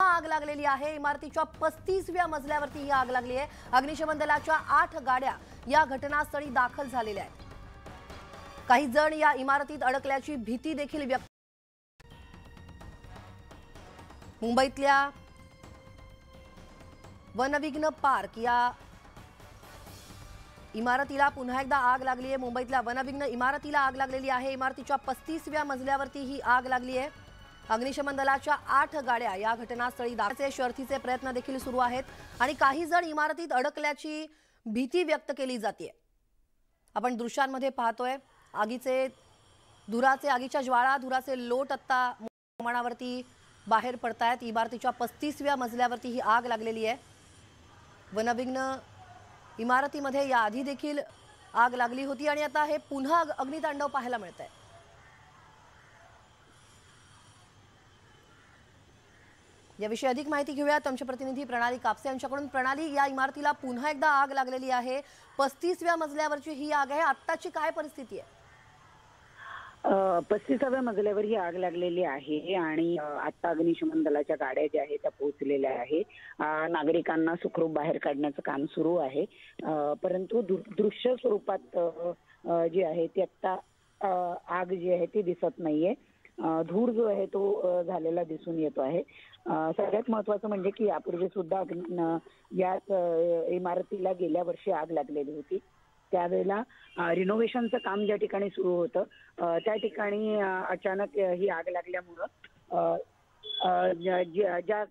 आग लागलेली आहे। इमारतीच्या 35व्या मजल्यावरती ही आग लागली आहे। अग्निशमन दलाच्या 8 गाड्या या घटनास्थळी दाखल झालेल्या आहेत। काही जण या इमारतीत अडकल्याची भीती देखील व्यक्त। मुंबईतल्या वनविघ्न पार्क या इमारतीला पुन्हा एकदा आग लागली आहे। मुंबईतल्या वनविघ्न इमारतीला आग लागलेली आहे। इमारतीच्या 35व्या मजल्यावरती ही आग लागली आहे। अग्निशमन दलाच्या 8 गाड्या या घटनास्थळी दाखल। शर्थीचे प्रयत्न देखील सुरू आहेत आणि काही जण इमारतीत अडकल्याची भीती व्यक्त केली जाते। आपण दृश्यांमध्ये पाहतोय आगीच्या ज्वाळा, धुराचे लोट आता प्रमाणावरती बाहेर पडतायत। इमारतीच्या 35व्या मजल्यावरती ही आग लागलेली आहे। वनविघ्न इमारतीमध्ये याआधी देखील आग लागली होती आणि आता हे पुन्हा अग्नितांडव पाहायला मिळतंय। याविषयी अधिक माहिती घेऊयात आमचे प्रतिनिधी प्रणाली कापसे यांच्याकडून। प्रणाली, या इमारतीला पुन्हा एकदा आग लागलेली आहे। 35व्या मजल्यावरची ही आग आहे। आत्ताची काय परिस्थिती आहे? 35व्या मजल्यावर ही आग लागलेली आहे आणि आता अग्निशमन दलाच्या गाड्या ज्या आहेत त्या पोहोचलेल्या आहे। नागरिकांना सुखरूप बाहेर काढण्याचं काम सुरू आहे, परंतु दृश्य स्वरूपात जी आहे ती आता आग जी आहे ती दिसत नाहीये। धूर जो आहे तो झालेला दिसून येतो आहे। सगळ्यात महत्त्वाचं म्हणजे की यापूर्वी सुद्धा याच इमारतीला गेल्या वर्षी आग लागलेली होती। त्यावेळेला रिनोव्हेशनचं काम ज्या ठिकाणी सुरू होतं त्या ठिकाणी अचानक ही आग लागल्यामुळं ज्या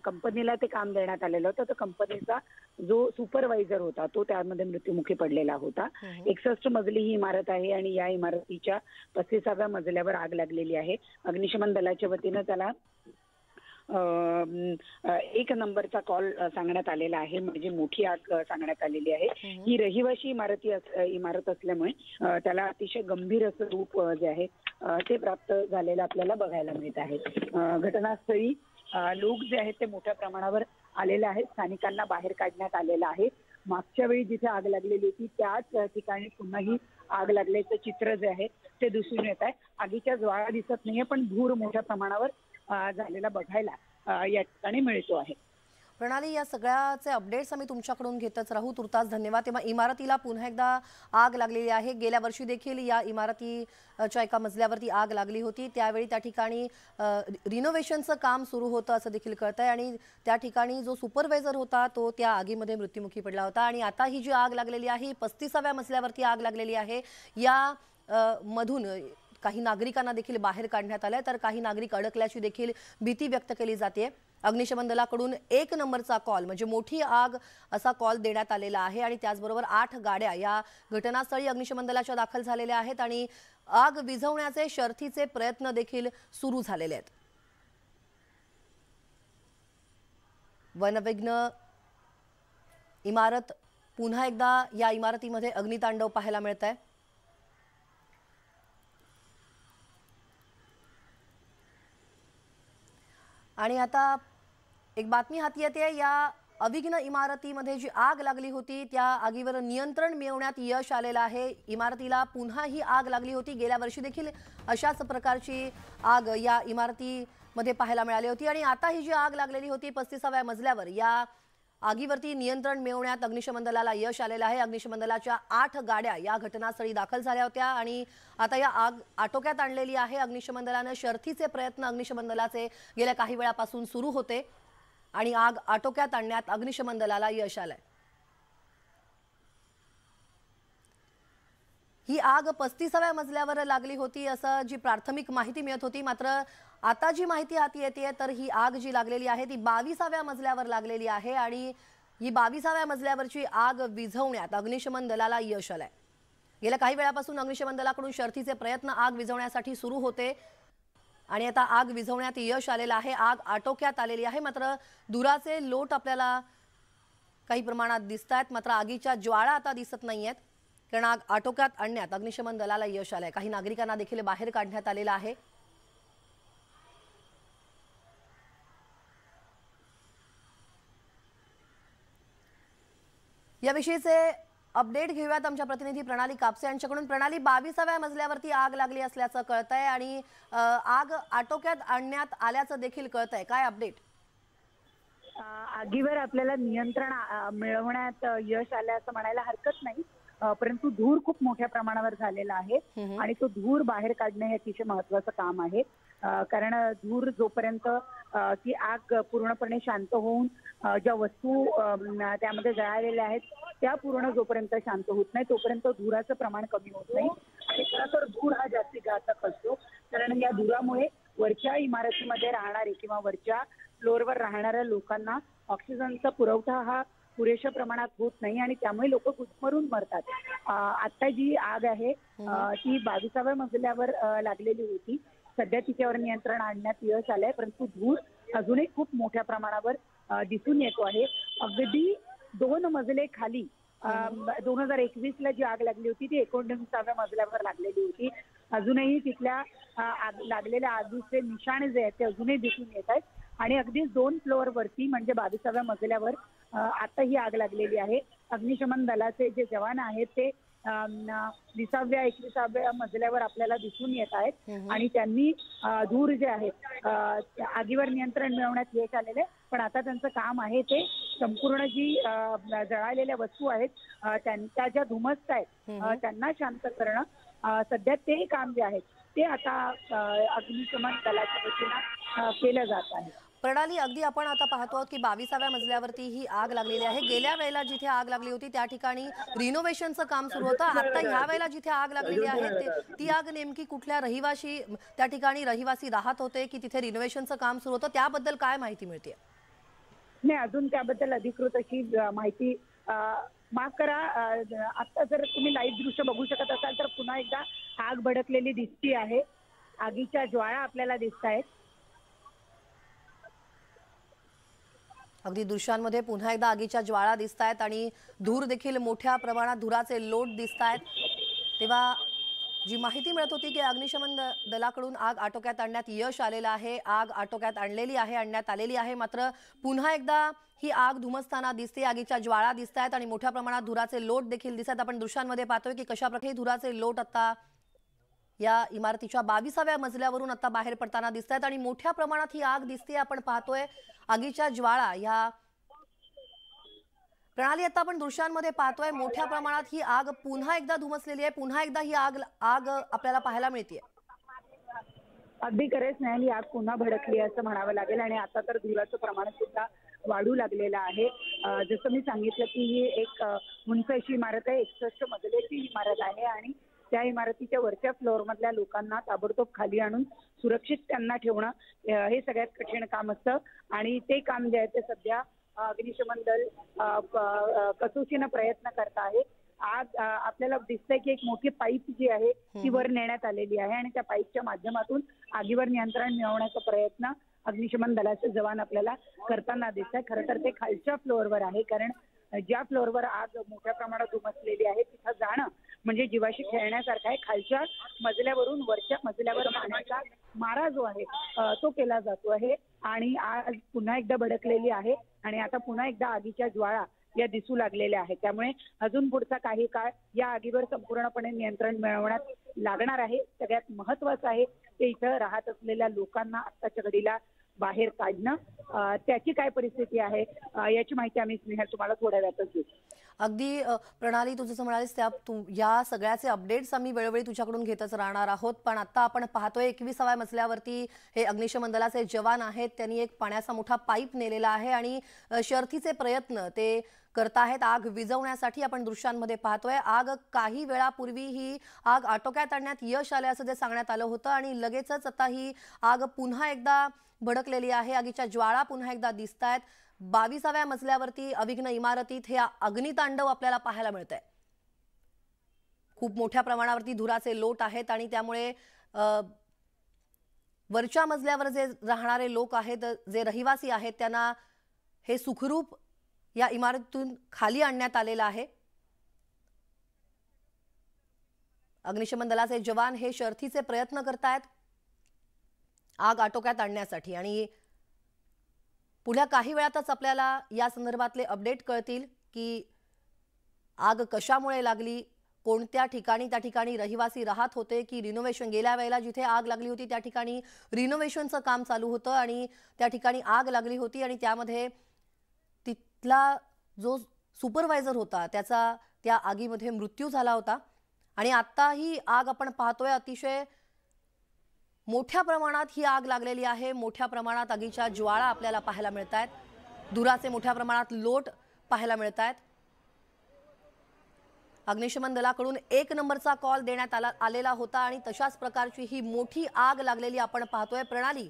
कंपनीला ते काम देण्यात आलेलं होतं त्या कंपनीचा जो सुपरवायझर होता तो त्यामध्ये मृत्युमुखी पडलेला होता। 61 मजली ही इमारत आहे आणि या इमारतीच्या 35व्या मजल्यावर आग लागलेली आहे। अग्निशमन दलाच्या वतीनं त्याला 1 नंबरचा कॉल सांगण्यात आलेला आहे, म्हणजे मोठी आग सांगण्यात आलेली आहे। ही रहिवाशी इमारत असल्यामुळे त्याला अतिशय गंभीर असं रूप जे आहे ते प्राप्त झालेलं आपल्याला बघायला मिळत आहे। घटनास्थळी लोक जे आहेत ते मोठ्या प्रमाणावर आलेले आहेत। स्थानिकांना बाहेर काढण्यात आलेलं आहे। मागच्या वेळी जिथे आग लागलेली होती त्याच ठिकाणी पुन्हा ही आग लागल्याचं चित्र जे आहे ते दिसून येत आहे। आगीच्या ज्वाळा दिसत नाहीये, पण धूर मोठ्या प्रमाणावर झालेला बघायला या ठिकाणी मिळतो आहे। प्रणाली, या सगळ्याचे अपडेट्स आम्ही तुमच्याकडून घेतच राहू। तुर्तास धन्यवाद। तेव्हा इमारतीला पुन्हा एकदा आग लागलेली आहे। गेल्या वर्षी देखील या इमारतीच्या एका मजल्यावरती आग लागली होती। त्यावेळी त्या ठिकाणी रिनोव्हेशनचं काम सुरू होतं असं देखील कळतंय आणि त्या ठिकाणी जो सुपरवायझर होता तो त्या आगीमध्ये मृत्युमुखी पडला होता। आणि आता ही जी आग लागलेली आहे 35व्या मजल्यावरती आग लागलेली आहे। या मधून काही नागरिकांना देखील बाहेर काढण्यात आलंय, तर काही नागरिक अडकल्याची देखील भीती व्यक्त केली जाते। अग्निशमन दलाकडून 1 नंबरचा कॉल म्हणजे मोठी आग असा कॉल देण्यात आलेला आहे आणि त्याचबरोबर 8 गाड्या या घटनास्थळी अग्निशमन दलाच्या दाखल झालेल्या आहेत आणि आग विझवण्याचे शर्थीचे प्रयत्न देखील सुरू झालेले आहेत। वनविघ्न इमारत पुन्हा एकदा या इमारतीमध्ये अग्नितांडव पाहायला मिळतंय। आणि आता एक बातमी हाती येते, या अविघ्न इमारतीमध्ये जी आग लागली होती त्या आगीवर नियंत्रण मिळवण्यात यश आलेलं आहे। इमारतीला पुन्हा ही आग लागली होती। गेल्या वर्षी देखील अशाच प्रकारची आग या इमारतीमध्ये पाहायला मिळाली होती आणि आता ही जी आग लागलेली होती 35व्या मजल्यावर, या आगीवरती नियंत्रण मिळवण्यात अग्निशमन दलाला यश आलेलं आहे। अग्निशमन दलाच्या 8 गाड्या या घटनास्थळी दाखल झाल्या होत्या आणि आता या आग आटोक्यात आणलेली आहे। अग्निशमन दलाने शर्थीचे प्रयत्न अग्निशमन दलाचे गेल्या काही वेळापासून सुरू होते आणि आग आटोक्यात आणण्यात अग्निशमन दलाला यश आलंय। ही आग 35व्या मजल्यावर लागली होती असं जी प्राथमिक माहिती मिळत होती, मात्र आता जी माहिती हाती येते तर ही आग जी लागलेली आहे ती 22व्या मजल्यावर लागलेली आहे आणि ही 22व्या मजल्यावरची आग विझवण्यात अग्निशमन दलाला यश आलंय। गेल्या काही वेळापासून अग्निशमन दलाकडून शर्थीचे प्रयत्न आग विझवण्यासाठी सुरू होते आणि आता आग विझवण्यात यश आलेलं आहे। आग आटोक्यात आलेली आहे, मात्र धुराचे लोट आपल्याला काही प्रमाणात दिसतात, मात्र आगीच्या ज्वाळा आता दिसत नाहीयेत, कारण आग आटोक्यात आणण्यात अग्निशमन दलाला यश आलंय। काही नागरिकांना देखील बाहेर काढण्यात आलेलं आहे। याविषयीचे अपडेट घेऊयात आमच्या प्रतिनिधी प्रणाली कापसे यांच्याकडून। प्रणाली, 22व्या मजल्यावरती आग लागली असल्याचं कळतंय आणि आग आटोक्यात आणण्यात आल्याचं देखील कळतंय, काय अपडेट? आगीवर आपल्याला नियंत्रण मिळवण्यात यश आलं असं म्हणायला हरकत नाही. परंतु धूर खूप मोठ्या प्रमाणावर झालेला आहे आणि तो धूर बाहेर काढणं हे अतिशय महत्वाचं काम आहे. कारण धूर जोपर्यंत ती आग पूर्णपणे शांत होऊन ज्या वस्तू त्यामध्ये जळालेल्या आहेत त्या पूर्ण जोपर्यंत शांत होत नाही तोपर्यंत धुराचं प्रमाण कमी होत नाही. आणि खरं तर धूर हा जास्तीत घातक असतो. कारण या धुरामुळे वरच्या इमारतीमध्ये राहणारे किंवा वरच्या फ्लोअरवर राहणाऱ्या लोकांना ऑक्सिजनचा पुरवठा हा पुरेशा प्रमाणात होत नाही आणि त्यामुळे लोक गुदमरून मरतात. आता जी आग आहे ती 22व्या मजल्यावर लागलेली होती. सध्या तिच्यावर नियंत्रण आणण्यात यश आलंय, परंतु धूर अजूनही खूप मोठ्या प्रमाणावर दिसून येतो आहे. अगदी 2 मजले खाली 2021ला जी आग लागली होती ती 19व्या मजल्यावर लागलेली होती. अजूनही तिथल्या लागलेल्या आगीचे निशाणे जे आहेत ते अजूनही दिसून येत आहेत आणि अगदीच 2 फ्लोअर वरती म्हणजे 22व्या मजल्यावर आता ही आग लागलेली आहे. अग्निशमन दलाचे जे जवान आहेत ते 20व्या 21व्या मजल्यावर आपल्याला दिसून येत आहेत आणि त्यांनी धूर जे आहे आगीवर नियंत्रण मिळवण्यात यश आलेले. पण आता त्यांचं काम आहे ते संपूर्ण जी जळालेल्या वस्तू आहेत त्यांच्या ज्या धुमस्त आहेत त्यांना शांत करणं. सध्या ते काम जे आहे ते आता अग्निशमन दलाच्या वतीनं केलं जात आहे. प्रणाली, अगदी आपण आता पाहतो आहोत की 22व्या मजल्यावरती ही आग लागलेली आहे. गेल्या वेळेला जिथे आग लागली होती त्या ठिकाणी रिनोव्हेशनचं काम सुरू होतं. आता ह्या वेळेला जिथे आग लागलेली आहे ती आग नेमकी कुठल्या रहिवासी त्या ठिकाणी रहिवासी राहत होते की तिथे रिनोव्हेशनचं काम सुरू होतं, त्याबद्दल काय माहिती मिळते? नाही, अजून त्याबद्दल अधिकृत अशी माहिती माफ करा. आता जर तुम्ही लाईव्ह दृश्य बघू शकत असाल तर पुन्हा एकदा आग भडकलेली दिसती आहे. आगीच्या ज्वाळा आपल्याला दिसत आहेत. अगदी दृश्यांमध्ये पुन्हा एकदा आगीच्या ज्वाळा दिसत आहेत आणि धूर देखील मोठ्या प्रमाणात धुराचे लोट दिसत आहेत. तेव्हा जी माहिती मिळत होती की अग्निशमन दलाकडून आग आटोक्यात आणण्यात यश आलेलं आहे, आग आटोक्यात आणण्यात आलेली आहे, मात्र पुन्हा एकदा ही आग धुमसताना दिसते. आगीच्या ज्वाळा दिसत आहेत आणि मोठ्या प्रमाणात धुराचे लोट देखील दिसत आहेत. आपण दृश्यांमध्ये पाहतोय की कशा प्रकारे धुराचे लोट आता या इमारतीच्या 22व्या मजल्यावरून आता बाहेर पडताना दिसत आहेत आणि मोठ्या प्रमाणात ही आग दिसते. आपण पाहतोय आगीच्या ज्वाळा या प्रणाली आता आपण दृश्यांमध्ये पाहतोय मोठ्या प्रमाणात ही आग पुन्हा एकदा धुमसलेली आहे. पुन्हा एकदा ही आग आपल्याला पाहायला मिळते. अगदी खरेच नाही, ही आग पुन्हा भडकली असं म्हणावं लागेल आणि आता तर धुराचं प्रमाण सुद्धा वाढू लागलेलं आहे. जसं मी सांगितलं की ही एक उंच अशी इमारत आहे, 61 मजलेची इमारत आहे आणि त्या इमारतीच्या वरच्या फ्लोअर मधल्या लोकांना ताबडतोब खाली आणून सुरक्षित त्यांना ठेवणं हे सगळ्यात कठीण काम असतं आणि ते काम जे आहे ते सध्या अग्निशमन दल कसोशीनं प्रयत्न करत आहे. आज आपल्याला दिसतंय की एक मोठी पाईप जी आहे ती वर नेण्यात आलेली आहे आणि त्या पाईपच्या माध्यमातून आगीवर नियंत्रण मिळवण्याचा प्रयत्न अग्निशमन दलाचे जवान आपल्याला करताना दिसत आहे. खरं तर ते खालच्या फ्लोअरवर आहे, कारण ज्या फ्लोअरवर आग मोठ्या प्रमाणात उमटलेली आहे तिथं जाणं म्हणजे जीवाशी खेळण्यासारखं आहे. खालच्या मजल्यावरून वरच्या मजल्यावर पाण्याचा मारा जो आहे तो केला जातो आहे आणि आग पुन्हा एकदा भडकलेली आहे आणि आता पुन्हा एकदा आगीच्या ज्वाळा या दिसू लागलेल्या आहेत. त्यामुळे अजून पुढचा काही काळ या आगीवर संपूर्णपणे नियंत्रण मिळवण्यात लागणार आहे. सगळ्यात महत्वाचं आहे ते इथं राहत असलेल्या लोकांना आत्ताच्या घडीला बाहेर काढणं. त्याची काय परिस्थिती आहे याची माहिती आम्ही स्नेहल तुम्हाला थोड्या वेळातच देऊ. अगदी प्रणाली, तू जसं म्हणालीस त्या या सगळ्याचे अपडेट्स आम्ही वेळोवेळी तुझ्याकडून घेतच राहणार आहोत. पण आता आपण पाहतोय 21व्या मजल्यावरती हे अग्निशमन दलाचे जवान आहेत, त्यांनी एक पाण्याचा मोठा पाईप नेलेला आहे आणि शर्थीचे प्रयत्न ते करत आहेत आग विझवण्यासाठी. आपण दृश्यांमध्ये पाहतोय आग काही वेळापूर्वी ही आग आटोक्यात आणण्यात यश आले असं जे सांगण्यात आलं होतं आणि लगेचच आता ही आग पुन्हा एकदा भडकलेली आहे. आगीच्या ज्वाळा पुन्हा एकदा दिसत आहेत. 22व्या मजल्यावरती अविघ्न इमारतीत हे अग्नितांडव आपल्याला पाहायला मिळतंय. खूप मोठ्या प्रमाणावरती धुराचे लोट आहेत आणि त्यामुळे वरच्या मजल्यावर जे राहणारे लोक आहेत, जे रहिवासी आहेत, त्यांना हे सुखरूप या इमारतीतून खाली आणण्यात आलेलं आहे. अग्निशमन दलाचे जवान हे शर्थीचे प्रयत्न करतायत आग आटोक्यात आणण्यासाठी आणि पुढल्या काही वेळातच आपल्याला या संदर्भातले अपडेट कळतील की आग कशामुळे लागली, कोणत्या ठिकाणी त्या ठिकाणी रहिवासी राहत होते की रिनोव्हेशन. गेल्या वेळेला जिथे आग लागली होती त्या ठिकाणी रिनोव्हेशनचं काम चालू होतं आणि त्या ठिकाणी आग लागली होती आणि त्यामध्ये तिथला जो सुपरवायझर होता त्याचा त्या आगीमध्ये मृत्यू झाला होता आणि आता ही आग आपण पाहतोय अतिशय मोठ्या प्रमाणात ही आग लागलेली आहे। मोठ्या प्रमाणात आगीच्या ज्वाळा आपल्याला पाहायला मिळतायत, धुराचे मोठ्या प्रमाणात लोट पाहायला मिळतायत। अग्निशमन दलाकडून 1 नंबरचा कॉल देण्यात आलेला होता आणि तशाच प्रकारची ही मोठी आग लागलेली आपण पाहतोय। प्रणाली,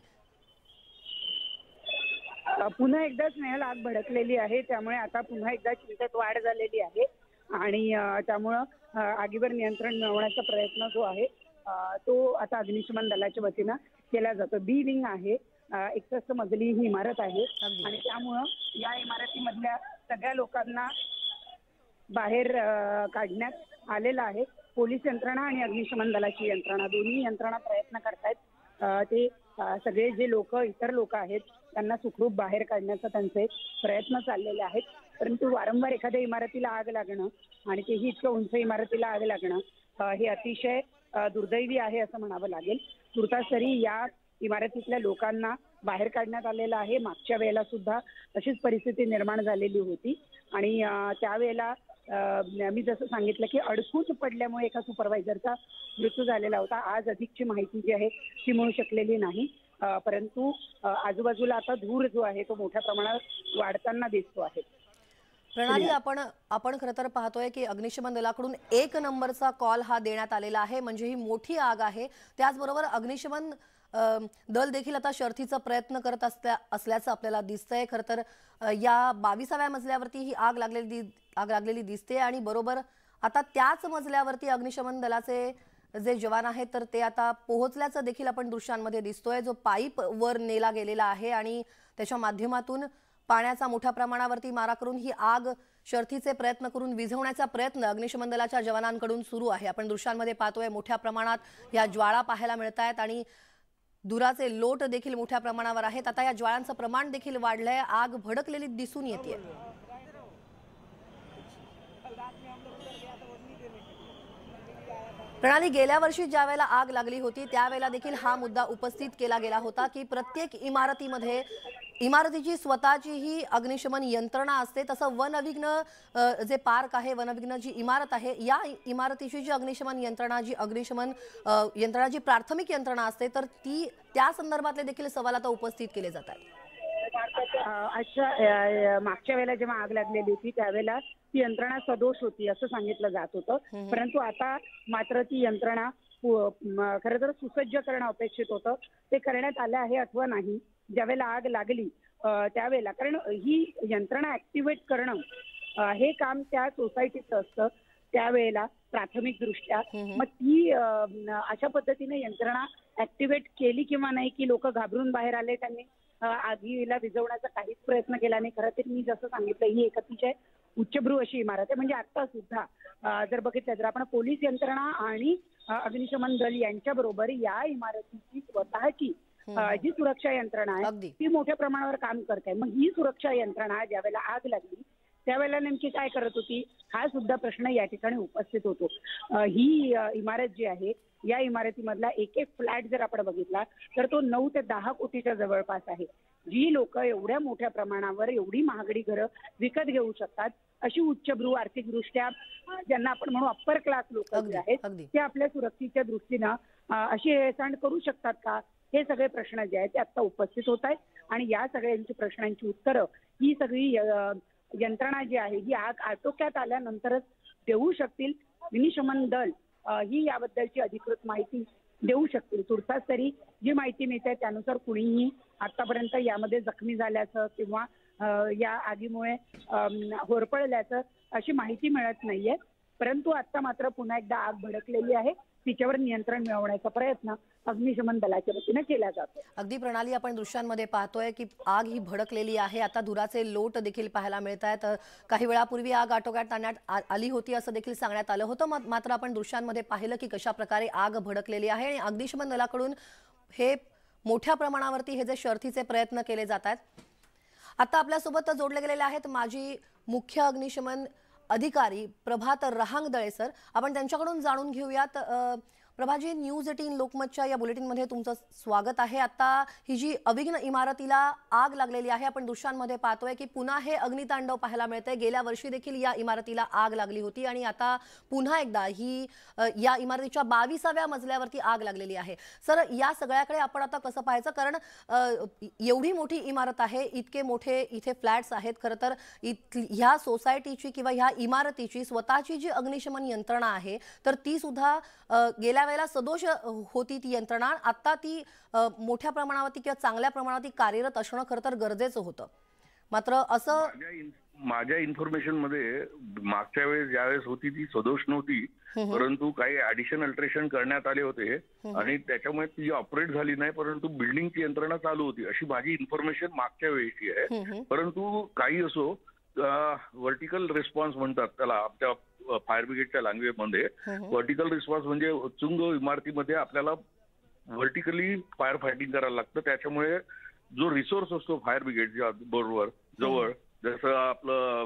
पुन्हा एकदा स्नेहल आग भडकलेली आहे, त्यामुळे आता पुन्हा एकदा चिंतेत वाढ झालेली आहे आणि त्यामुळं आगीवर नियंत्रण मिळवण्याचा प्रयत्न जो आहे तो आता अग्निशमन दलाच्या वतीनं केला जातो। बी विंग आहे, 61 मजली ही इमारत आहे आणि त्यामुळं या इमारतीमधल्या सगळ्या लोकांना बाहेर काढण्यात आलेलं आहे। पोलीस यंत्रणा आणि अग्निशमन दलाची यंत्रणा दोन्ही यंत्रणा प्रयत्न करतायत। ते सगळे जे इतर लोक आहेत त्यांना सुखरूप बाहेर काढण्याचा त्यांचे प्रयत्न चाललेले आहेत, परंतु वारंवार एखाद्या इमारतीला आग लागणं आणि तेही इतक्या उंच इमारतीला आग लागणं हे अतिशय दुर्दैवी आहे असं म्हणावं लागेल। तुर्तास तरी या इमारतीतल्या लोकांना बाहेर काढण्यात आलेलं आहे। मागच्या वेळेला सुद्धा अशीच परिस्थिती निर्माण झालेली होती आणि त्यावेळेला मी जसं सांगितलं की अडकून पडल्यामुळे एका सुपरवायझरचा मृत्यू झालेला होता। आज अधिकची माहिती जी आहे ती मिळू शकलेली नाही, परंतु आजूबाजूला आता धूर जो आहे तो मोठ्या प्रमाणात वाढताना दिसतो आहे। प्रणाली, आपण खरं तर पाहतोय की अग्निशमन दलाकडून 1 नंबरचा कॉल हा देण्यात आलेला आहे, म्हणजे ही मोठी आग आहे। त्याचबरोबर अग्निशमन दल देखील आता शर्थीचा प्रयत्न करत असल्याचं आपल्याला दिसतंय। खरं तर या 22व्या मजल्यावरती ही आग लागलेली दिसते आणि बरोबर आता त्याच मजल्यावरती अग्निशमन दलाचे जे जवान आहेत तर ते आता पोहोचल्याचं देखील आपण दृश्यांमध्ये दिसतोय। जो पाईप वर नेला गेलेला आहे आणि त्याच्या माध्यमातून पाण्याचा मोठ्या प्रमाणावरती मारा करून ही आग शर्थीचे प्रयत्न करून विझवण्याचा प्रयत्न अग्निशमन दलाच्या जवानांकडून सुरू आहे। आपण दृश्यांमध्ये पाहतोय मोठ्या प्रमाणात या ज्वाळा पाहायला मिळतायत आणि धुराचे लोट देखील मोठ्या प्रमाणावर आहेत। आता या ज्वाळांचं प्रमाण देखील वाढलंय, आग भडकलेली दिसून येते। प्रणाली, गेल्या वर्षी ज्या वेळेला आग लागली होती त्यावेळेला देखील हा मुद्दा उपस्थित केला गेला होता की प्रत्येक इमारतीमध्ये इमारतीची स्वतःची ही अग्निशमन यंत्रणा असते। तसं वनविघ्न जे पार्क आहे, वनविघ्न जी इमारत आहे, या इमारतीची जी अग्निशमन यंत्रणा जी प्राथमिक यंत्रणा असते तर ती त्या संदर्भातले देखील सवाल आता उपस्थित केले जातात। अच्छा, मागच्या वेळेला जेव्हा आग लागलेली होती त्यावेळेला ती यंत्रणा सदोष होती असं सांगितलं जात होतं, परंतु आता मात्र ती यंत्रणा खरं तर सुसज्ज करणं अपेक्षित होतं। ते करण्यात आलं आहे अथवा नाही ज्यावेळेला आग लागली त्यावेळेला, कारण ही यंत्रणा ऍक्टिव्हेट करणं हे काम त्या सोसायटीचं असतं त्यावेळेला प्राथमिक दृष्ट्या। मग ती अशा पद्धतीने यंत्रणा ऍक्टिव्हेट केली किंवा नाही की लोक घाबरून बाहेर आले, त्यांनी आगीला विझवण्याचा काहीच प्रयत्न केला नाही। खरं तर मी जसं सांगितलं ही एक अतिशय उच्चभ्रू अशी इमारत आहे, म्हणजे आता सुद्धा जर बघितलं तर आपण पोलीस यंत्रणा आणि अग्निशमन दल यांच्या बरोबर या इमारतीची स्वतःची जी सुरक्षा यंत्रणा आहे ती मोठ्या प्रमाणावर काम करते। मग ही सुरक्षा यंत्रणा ज्यावेळेला आग लागली त्यावेळेला नेमकी काय करत होती हा सुद्धा प्रश्न या ठिकाणी उपस्थित होतो। ही इमारत जी आहे या इमारतीमधला एक फ्लॅट जर आपण बघितला तर तो 9 ते 10 कोटीच्या जवळपास आहे। जी लोक एवढ्या मोठ्या प्रमाणावर एवढी महागडी घरं विकत घेऊ शकतात अशी उच्चभ्रू आर्थिकदृष्ट्या ज्यांना आपण म्हणू अप्पर क्लास लोक जे आहेत ते आपल्या सुरक्षेच्या दृष्टीनं अशी हेळसांड करू शकतात का, हे सगळे प्रश्न जे आहेत ते आता उपस्थित होत आहेत आणि या सगळ्यांची प्रश्नांची उत्तरं ही सगळी यंत्रणा जी आहे ही आग आटोक्यात आल्यानंतरच देऊ शकतील। अग्निशमन दल ही याबद्दलची अधिकृत माहिती देऊ शकतील। तुर्तास तरी जी माहिती मिळते त्यानुसार कुणीही आतापर्यंत यामध्ये जखमी झाल्याचं किंवा या आगीमुळे होरपळल्याचं अशी माहिती मिळत नाहीये, परंतु आता मात्र पुन्हा एकदा आग भडकलेली आहे, तिच्यावर नियंत्रण मिळवण्याचा प्रयत्न अग्निशमन दलाच्या वतीने केला जातो। अगदी प्रणाली, आपण दृश्यांमध्ये पाहतोय की आग ही भडकलेली आहे, आता धुराचे लोट देखील पाहायला मिळत आहेत। काही वेळापूर्वी आग आटोक्यात आणण्यात आली होती असं देखील सांगण्यात आलं होतं, मात्र आपण दृश्यांमध्ये पाहिलं की कशा प्रकारे आग भडकलेली आहे आणि अग्निशमन दलाकडून हे मोठ्या प्रमाणावरती हे जे शर्थीचे प्रयत्न केले जात आहेत। आता आपल्यासोबत जोडले गेलेले आहेत माजी मुख्य अग्निशमन अधिकारी प्रभात रहांगदळे सर, आपण त्यांच्याकडून जाणून घेऊयात प्रभाजी, न्यूज 18 लोकमतच्या या बुलेटिनमध्ये तुमचं स्वागत आहे। आता ही जी अविघ्न इमारतीला आग लागलेली आहे, आपण दृश्यांमध्ये पाहतोय की पुन्हा हे अग्नितांडव पाहायला मिळतंय। गेल्या वर्षी देखील या इमारतीला आग लागली होती आणि आता पुन्हा एकदा ही या इमारतीच्या 22व्या मजल्यावरती आग लागलेली आहे। सर, या सगळ्याकडे आपण आता कसं पाहायचं, कारण एवढी मोठी इमारत आहे, इतके मोठे इथे फ्लॅट्स आहेत। खरं तर ह्या सोसायटीची किंवा ह्या इमारतीची स्वतःची जी अग्निशमन यंत्रणा आहे, तर ती सुद्धा गेल्या वेळेला सदोष होती ती यंत्रणा। आता ती मोठ्या प्रमाणावरती किंवा चांगल्या प्रमाणावरती कार्यरत असणं खरं तर गरजेचं होतं। मात्र असं माझ्या इन्फॉर्मेशन मध्ये मागच्या वेळेस ज्यावेळेस होती ती सदोष नव्हती, परंतु काही ऍडिशन अल्ट्रेशन करण्यात आले होते आणि त्याच्यामुळे ती ऑपरेट झाली नाही, परंतु बिल्डिंगची यंत्रणा चालू होती अशी माझी इन्फॉर्मेशन मागच्या वेळेची आहे। परंतु काही असो, व्हर्टिकल रिस्पॉन्स म्हणतात त्याला आमच्या फायर ब्रिगेडच्या लँग्वेजमध्ये। व्हर्टिकल रिस्पॉन्स म्हणजे उच्चुंग इमारतीमध्ये आपल्याला व्हर्टिकली फायर फायटिंग करायला लागतं। त्याच्यामुळे जो रिसोर्स असतो फायर ब्रिगेडच्या बरोबर जवळ, जसं आपलं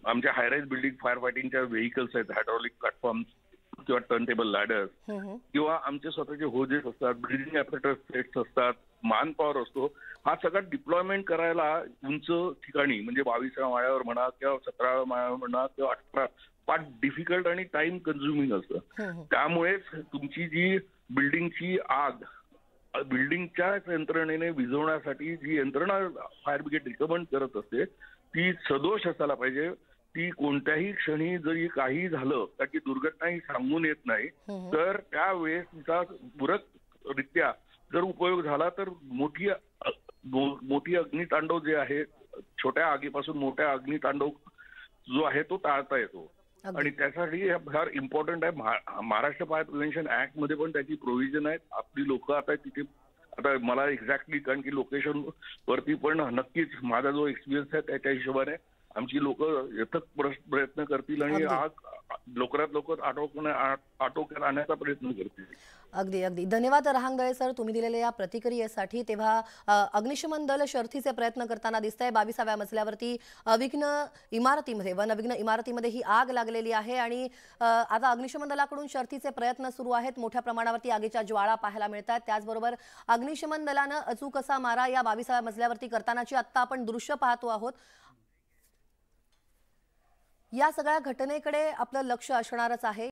आमच्या हायराईज बिल्डिंग फायर फायटिंगच्या व्हेकल्स आहेत, हायड्रॉलिक प्लॅटफॉर्म किंवा टर्नटेबल लॅडर्स किंवा आमचे स्वतःचे होजेस असतात, ब्रिदिंग ॲपरेटर्स सेट्स असतात, मान पॉवर असतो। हा सगळा डिप्लॉयमेंट करायला उंच ठिकाणी म्हणजे 22व्या माळ्यावर म्हणा किंवा 17व्या माळ्यावर म्हणा किंवा 18 फार डिफिकल्ट आणि टाइम कन्झ्युमिंग असतं। त्यामुळेच तुमची जी बिल्डिंगची आग बिल्डिंगच्या यंत्रणेने विझवण्यासाठी जी यंत्रणा फायर ब्रिगेड रिकमेंड करत असते ती सदोष असायला पाहिजे। ती कोणत्याही क्षणी जरी काही झालं तर ती दुर्घटना ही सांगून येत नाही, तर त्यावेळेस तिचा पूरकरित्या जर उपयोग झाला तर मोठी अग्नितांडव जे आहे, छोट्या आगीपासून मोठ्या अग्नितांडव जो आहे तो टाळता येतो। आणि त्यासाठी हे फार इम्पॉर्टंट आहे। महाराष्ट्र फायर प्रिव्हेन्शन ऍक्ट मध्ये पण त्याची प्रोव्हिजन आहे। आपली लोक आता तिथे, आता मला एक्झॅक्टली कारण की लोकेशन वरती पण नक्कीच माझा जो एक्सपिरियन्स आहे त्याच्या हिशोबाने आमची लोक यथक प्रयत्न करतील आणि आग लवकरात लवकर आटोक्यात आणण्याचा प्रयत्न करतील। अगदी अगदी धन्यवाद रहांगदळे सर, तुम्ही दिलेल्या या प्रतिक्रियेसाठी। तेव्हा अग्निशमन दल शर्थीचे प्रयत्न करताना दिसतंय। 22व्या मजल्यावरती अविघ्न इमारतीमध्ये अविघ्न इमारतीमध्ये ही आग लागलेली आहे आणि आता अग्निशमन दलाकडून शर्थीचे प्रयत्न सुरू आहेत। मोठ्या प्रमाणावरती आगीच्या ज्वाळा पाहायला मिळतात। त्याचबरोबर अग्निशमन दलानं अचूक असा मारा या 22व्या मजल्यावरती करतानाची आता आपण दृश्य पाहतो आहोत। या सगळ्या घटनेकडे आपलं लक्ष असणारच आहे।